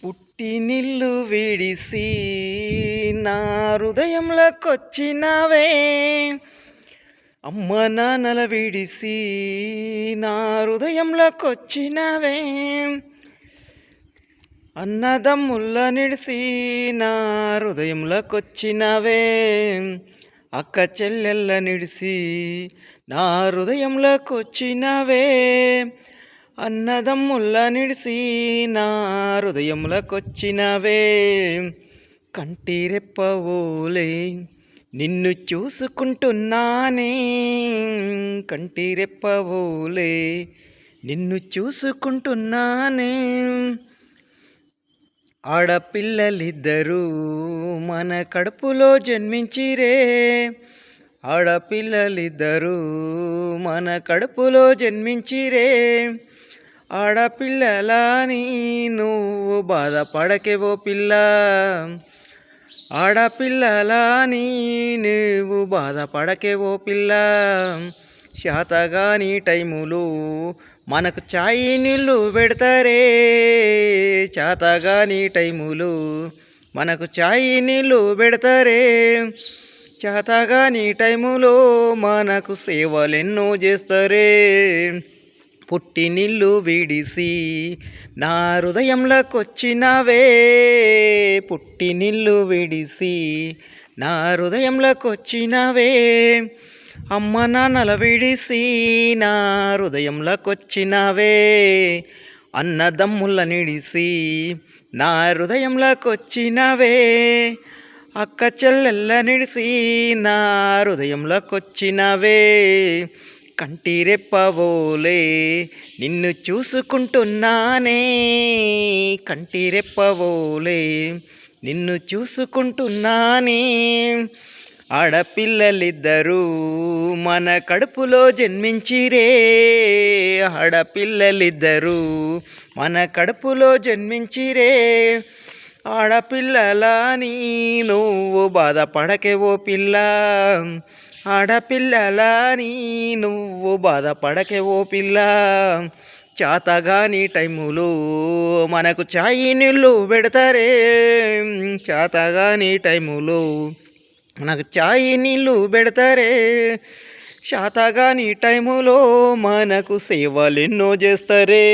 పుట్టినిల్లు విడిసి నా హృదయంలోకొచ్చినవే, అమ్మ నాన్నల విడిసి నా హృదయంలోకొచ్చినవే, అన్నదమ్ముల నిడిసి నా హృదయంలోకొచ్చినవే, అక్క చెల్లెళ్ళ నిడిసి నా హృదయంలోకొచ్చినవే, అన్నదమ్ముల నిడిసి నా హృదయంలోకొచ్చినవే. కంటి రెప్పవోలే నిన్ను చూసుకుంటున్నానే, కంటి రెప్పవోలే నిన్ను చూసుకుంటున్నానే. ఆడపిల్లలిద్దరూ మన కడుపులో జన్మించిరే, ఆడపిల్లలిద్దరూ మన కడుపులో జన్మించిరే. ఆడపిల్లలని నువ్వు బాధపడకే ఓ పిల్ల, ఆడపిల్లలని నువ్వు బాధపడకే ఓ పిల్ల. శాతగాని టైములు మనకు చాయి నీళ్ళు పెడతారే, చేతగాని టైములు మనకు చాయి నీళ్ళు పెడతారే. చేతగాని టైములో మనకు సేవలెన్నో చేస్తారే. పుట్టినిల్లు విడిసి నా హృదయంలోకొచ్చినవే, పుట్టినిల్లు విడిసి నా హృదయంలోకొచ్చినవే, అమ్మ నాన్నల విడిసి నా హృదయంలోకొచ్చినవే, అన్నదమ్ముల నిడిసి నా హృదయంలోకొచ్చినవే, అక్క చెల్లెళ్ళ నిడిసి నా హృదయంలోకొచ్చినవే. కంటి రెప్పవోలే నిన్ను చూసుకుంటున్నానే, కంటి రెప్పవోలే నిన్ను చూసుకుంటున్నానే. ఆడపిల్లలిద్దరూ మన కడుపులో జన్మించిరే, ఆడపిల్లలిద్దరూ మన కడుపులో జన్మించిరే. ఆడపిల్లలని నువ్వు బాధపడకే ఓ పిల్ల, ఆడపిల్లలని నువ్వు బాధపడకే ఓ పిల్ల. చేతగాని టైములు మనకు చాయి నీళ్ళు పెడతారే, చేతగాని టైములు మనకు చాయి నీళ్ళు పెడతారే. శాతగాని టైములో మనకు సేవలెన్నో చేస్తారే.